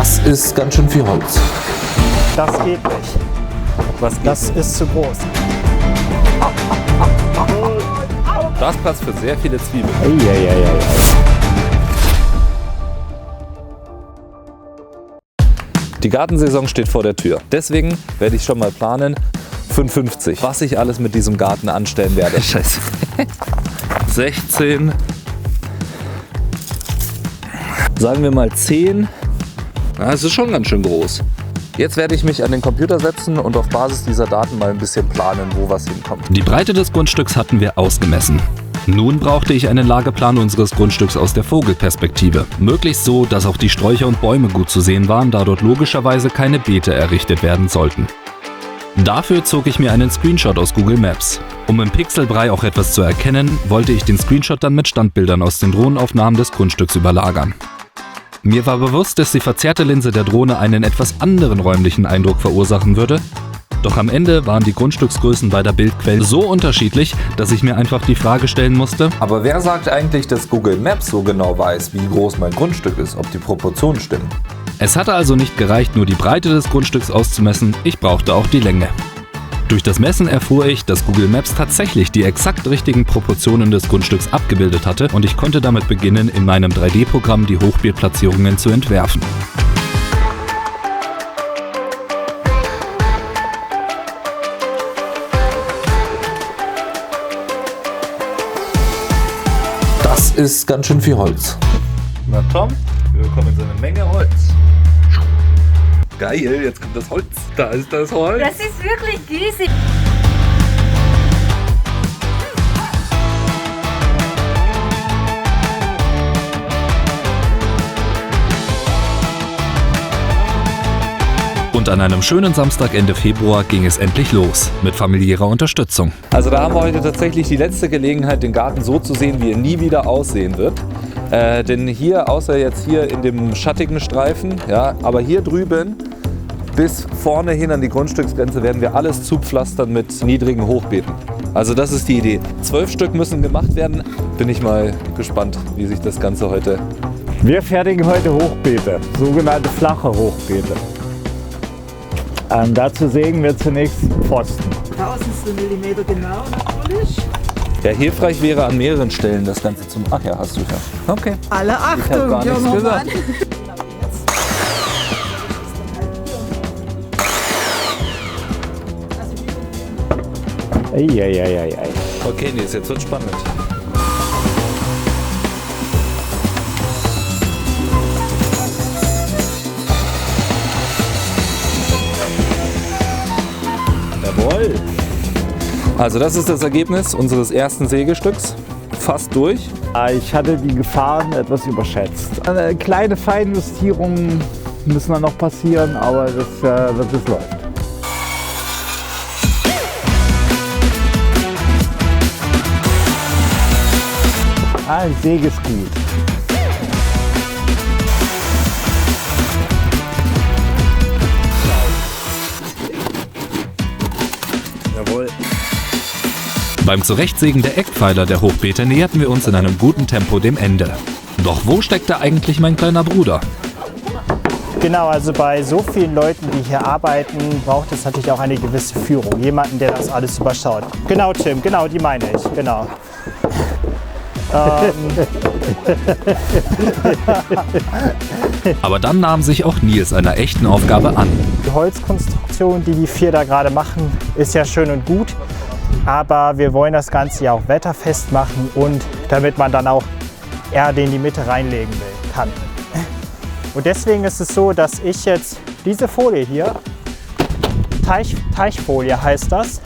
Das ist ganz schön viel Holz. Das geht nicht. Was geht Das nicht? ist zu groß. Da ist Platz für sehr viele Zwiebeln. Eieieiei. Die Gartensaison steht vor der Tür. Deswegen werde ich schon mal planen, 55, was ich alles mit diesem Garten anstellen werde. Scheiße. 16. Sagen wir mal 10. Ja, es ist schon ganz schön groß. Jetzt werde ich mich an den Computer setzen und auf Basis dieser Daten mal ein bisschen planen, wo was hinkommt. Die Breite des Grundstücks hatten wir ausgemessen. Nun brauchte ich einen Lageplan unseres Grundstücks aus der Vogelperspektive. Möglichst so, dass auch die Sträucher und Bäume gut zu sehen waren, da dort logischerweise keine Beete errichtet werden sollten. Dafür zog ich mir einen Screenshot aus Google Maps. Um im Pixelbrei auch etwas zu erkennen, wollte ich den Screenshot dann mit Standbildern aus den Drohnenaufnahmen des Grundstücks überlagern. Mir war bewusst, dass die verzerrte Linse der Drohne einen etwas anderen räumlichen Eindruck verursachen würde. Doch am Ende waren die Grundstücksgrößen beider Bildquellen so unterschiedlich, dass ich mir einfach die Frage stellen musste: Aber wer sagt eigentlich, dass Google Maps so genau weiß, wie groß mein Grundstück ist, ob die Proportionen stimmen? Es hatte also nicht gereicht, nur die Breite des Grundstücks auszumessen, ich brauchte auch die Länge. Durch das Messen erfuhr ich, dass Google Maps tatsächlich die exakt richtigen Proportionen des Grundstücks abgebildet hatte und ich konnte damit beginnen, in meinem 3D-Programm die Hochbeetplatzierungen zu entwerfen. Das ist ganz schön viel Holz. Na Tom, wir bekommen jetzt eine Menge Holz. Geil, jetzt kommt das Holz. Da ist das Holz. Das ist wirklich riesig. Und an einem schönen Samstag Ende Februar ging es endlich los, mit familiärer Unterstützung. Also da haben wir heute tatsächlich die letzte Gelegenheit, den Garten so zu sehen, wie er nie wieder aussehen wird. Denn hier, außer jetzt hier in dem schattigen Streifen, ja, aber hier drüben bis vorne hin an die Grundstücksgrenze werden wir alles zupflastern mit niedrigen Hochbeeten. Also das ist die Idee. 12 Stück müssen gemacht werden. Bin ich mal gespannt, wie sich das Ganze heute... Wir fertigen heute Hochbeete, sogenannte flache Hochbeete. Dazu sägen wir zunächst Pfosten. 1000 Millimeter genau natürlich. Ja, hilfreich wäre an mehreren Stellen das Ganze zum... Ach ja, hast du ja. Okay. Alle Ich hab Achtung, gar nichts junger gesagt. Mann. Eieieiei. Okay, Nils, jetzt wird's spannend. Jawohl. Also das ist das Ergebnis unseres ersten Sägestücks. Fast durch. Ich hatte die Gefahren etwas überschätzt. Kleine Feinjustierungen müssen dann noch passieren, aber das läuft. Die Säge ist gut. Jawohl. Beim Zurechtsägen der Eckpfeiler der Hochbeete näherten wir uns in einem guten Tempo dem Ende. Doch wo steckte eigentlich mein kleiner Bruder? Genau, also bei so vielen Leuten, die hier arbeiten, braucht es natürlich auch eine gewisse Führung. Jemanden, der das alles überschaut. Genau, Tim, genau, die meine ich, genau. Aber dann nahm sich auch Nils einer echten Aufgabe an. Die Holzkonstruktion, die die vier da gerade machen, ist ja schön und gut. Aber wir wollen das Ganze ja auch wetterfest machen und damit man dann auch Erde in die Mitte reinlegen kann. Und deswegen ist es so, dass ich jetzt diese Folie hier, Teichfolie heißt das,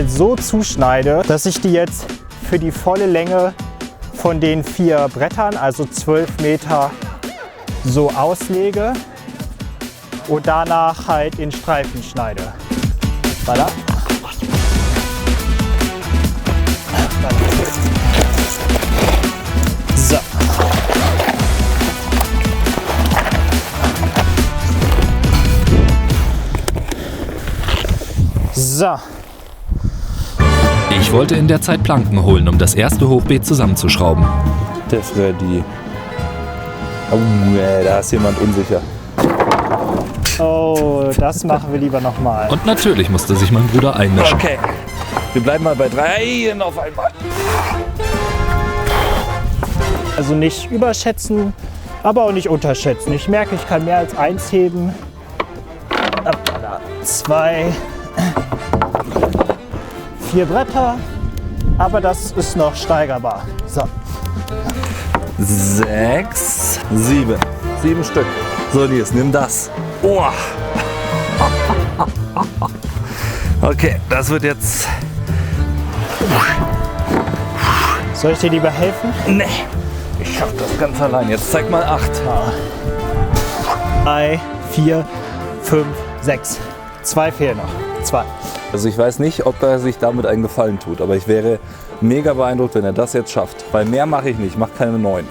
so zuschneide, dass ich die jetzt für die volle Länge von den 4 Brettern, also 12 Meter, so auslege und danach halt in Streifen schneide. Voilà. So. So. Ich wollte in der Zeit Planken holen, um das erste Hochbeet zusammenzuschrauben. Das wäre die Oh, nee, da ist jemand unsicher. Oh, das machen wir lieber nochmal. Und natürlich musste sich mein Bruder einmischen. Okay, wir bleiben mal bei 3 auf einmal. Also nicht überschätzen, aber auch nicht unterschätzen. Ich merke, ich kann mehr als 1 heben. 2, 4 Bretter, aber das ist noch steigerbar. So. 6, 7. 7 Stück. So, Nils, nimm das. Oh. Okay, das wird jetzt... Soll ich dir lieber helfen? Nee, ich schaff das ganz allein. Jetzt zeig mal 8. 3, 4, 5, 6. 2 fehlen noch. 2. Also ich weiß nicht, ob er sich damit einen Gefallen tut, aber ich wäre mega beeindruckt, wenn er das jetzt schafft. Weil mehr mache ich nicht, ich mache keine 9.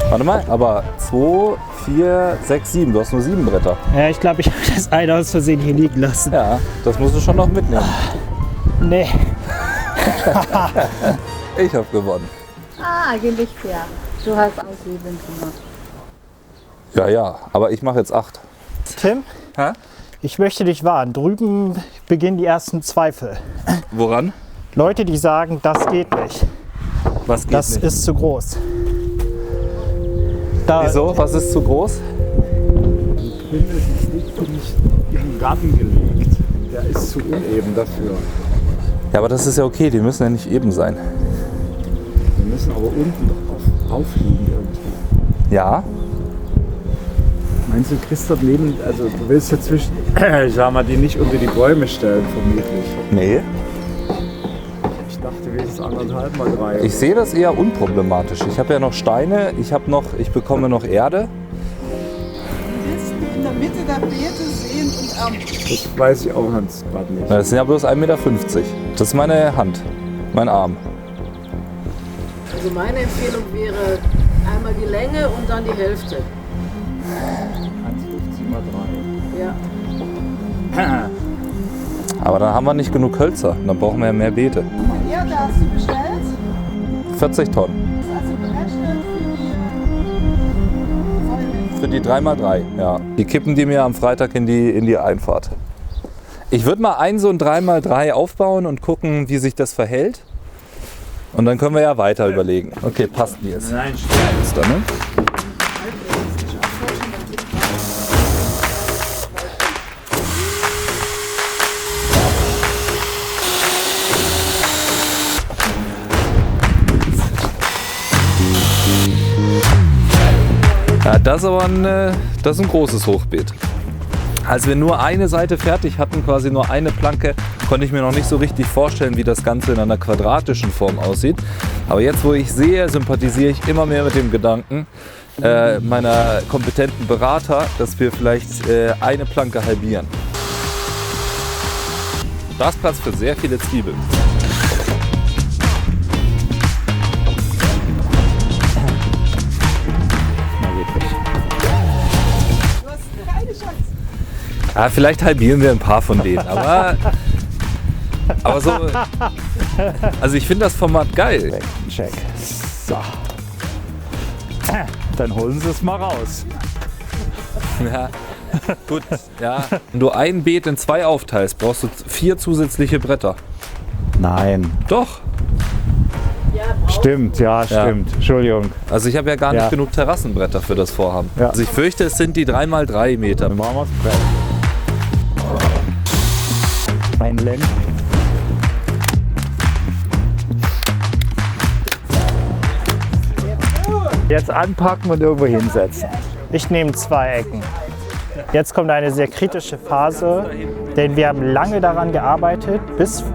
Warte mal, aber 2, 4, 6, 7. Du hast nur 7 Bretter. Ja, ich glaube, ich habe das eine aus Versehen hier liegen lassen. Ja, das musst du schon noch mitnehmen. Nee. Ich habe gewonnen. Ah, eigentlich fair. Du hast auch 7 gemacht. Ja, aber ich mache jetzt 8. Tim, Hä? ich möchte dich warnen. Drüben beginnen die ersten Zweifel. Woran? Leute, die sagen, das geht nicht. Was geht Das nicht? ist zu groß. Da, Wieso? Was ist zu groß? Drin ist es nicht für mich in den Garten gelegt. Der ist zu uneben dafür. Ja, aber das ist ja okay, die müssen ja nicht eben sein. Wir müssen aber unten drauf liegen irgendwie. Ja? Meinst du, kriegst du neben, also du willst ja zwischen, ich sag mal, die nicht unter die Bäume stellen, vermutlich. Nee. Ich dachte, wir sind 1,5 mal 3. Ich sehe das eher unproblematisch. Ich habe ja noch Steine, ich bekomme noch Erde. Willst du in der Mitte der Beete sehen und am Das weiß ich auch gerade nicht. Das sind ja bloß 1,50 Meter. Das ist meine Hand, mein Arm. Also meine Empfehlung wäre einmal die Länge und dann die Hälfte. 1,50 mal 3. Ja. Aber dann haben wir nicht genug Hölzer. Dann brauchen wir ja mehr Beete. Erde hast du bestellt? 40 Tonnen. Also berechnet Für die 3x3, ja. Die kippen die mir am Freitag in die Einfahrt. Ich würde mal so ein 3x3 aufbauen und gucken, wie sich das verhält. Und dann können wir ja weiter überlegen. Okay, passt mir jetzt. Nein, Ist da, ne? Ja, das ist ein großes Hochbeet. Als wir nur eine Seite fertig hatten, quasi nur eine Planke, konnte ich mir noch nicht so richtig vorstellen, wie das Ganze in einer quadratischen Form aussieht. Aber jetzt, wo ich sehe, sympathisiere ich immer mehr mit dem Gedanken meiner kompetenten Berater, dass wir vielleicht eine Planke halbieren. Da ist Platz für sehr viele Zwiebeln. Ja, vielleicht halbieren wir ein paar von denen, aber so. Also ich finde das Format geil. Check. So. Dann holen Sie es mal raus. Ja, gut, ja. Wenn du ein Beet in 2 aufteilst, brauchst du 4 zusätzliche Bretter. Nein. Doch. Stimmt, ja, stimmt. Entschuldigung. Also ich habe ja gar nicht Ja. genug Terrassenbretter für das Vorhaben. Ja. Also ich fürchte, es sind die 3x3 Meter. Dann machen wir das Brett. Ein Lenk. Jetzt anpacken und irgendwo hinsetzen. ich nehme 2 Ecken. Jetzt kommt eine sehr kritische Phase, denn wir haben lange daran gearbeitet.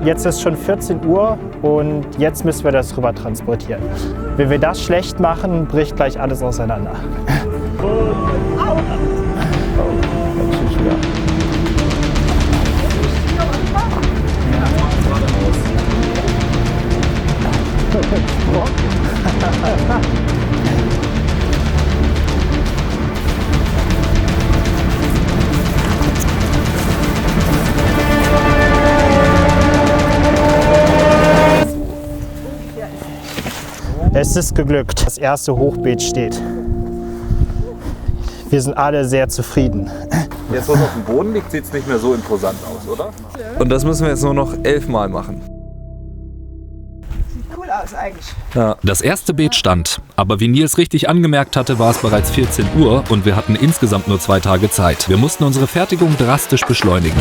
Jetzt ist schon 14 Uhr und jetzt müssen wir das rüber transportieren. Wenn wir das schlecht machen, bricht gleich alles auseinander. Es ist geglückt. Das erste Hochbeet steht. Wir sind alle sehr zufrieden. Jetzt, wo es auf dem Boden liegt, sieht es nicht mehr so imposant aus, oder? Und das müssen wir jetzt nur noch 11 Mal machen. Sieht cool aus eigentlich. Ja. Das erste Beet stand, aber wie Nils richtig angemerkt hatte, war es bereits 14 Uhr und wir hatten insgesamt nur 2 Tage Zeit. Wir mussten unsere Fertigung drastisch beschleunigen.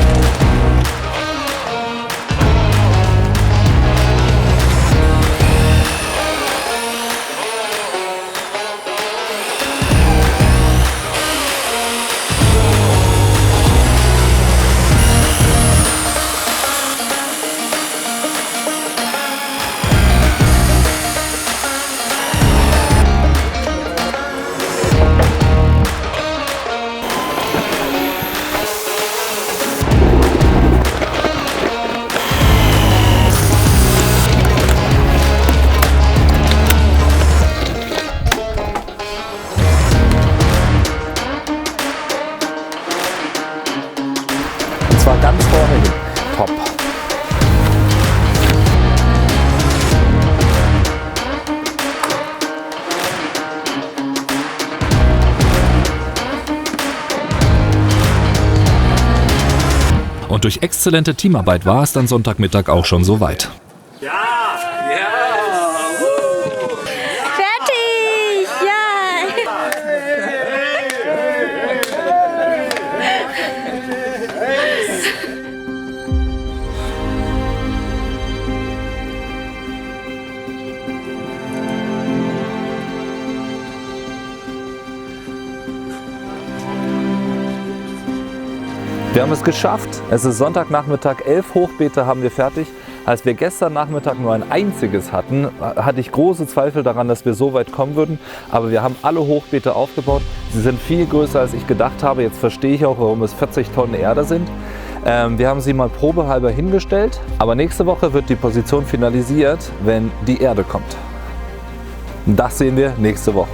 Und zwar ganz vorne hin. Top. Und durch exzellente Teamarbeit war es dann Sonntagmittag auch schon soweit. Fertig! Ja! Wir haben es geschafft. Es ist Sonntagnachmittag, 11 Hochbeete haben wir fertig. Als wir gestern Nachmittag nur ein einziges hatten, hatte ich große Zweifel daran, dass wir so weit kommen würden. Aber wir haben alle Hochbeete aufgebaut. Sie sind viel größer, als ich gedacht habe. Jetzt verstehe ich auch, warum es 40 Tonnen Erde sind. Wir haben sie mal probehalber hingestellt. Aber nächste Woche wird die Position finalisiert, wenn die Erde kommt. Das sehen wir nächste Woche.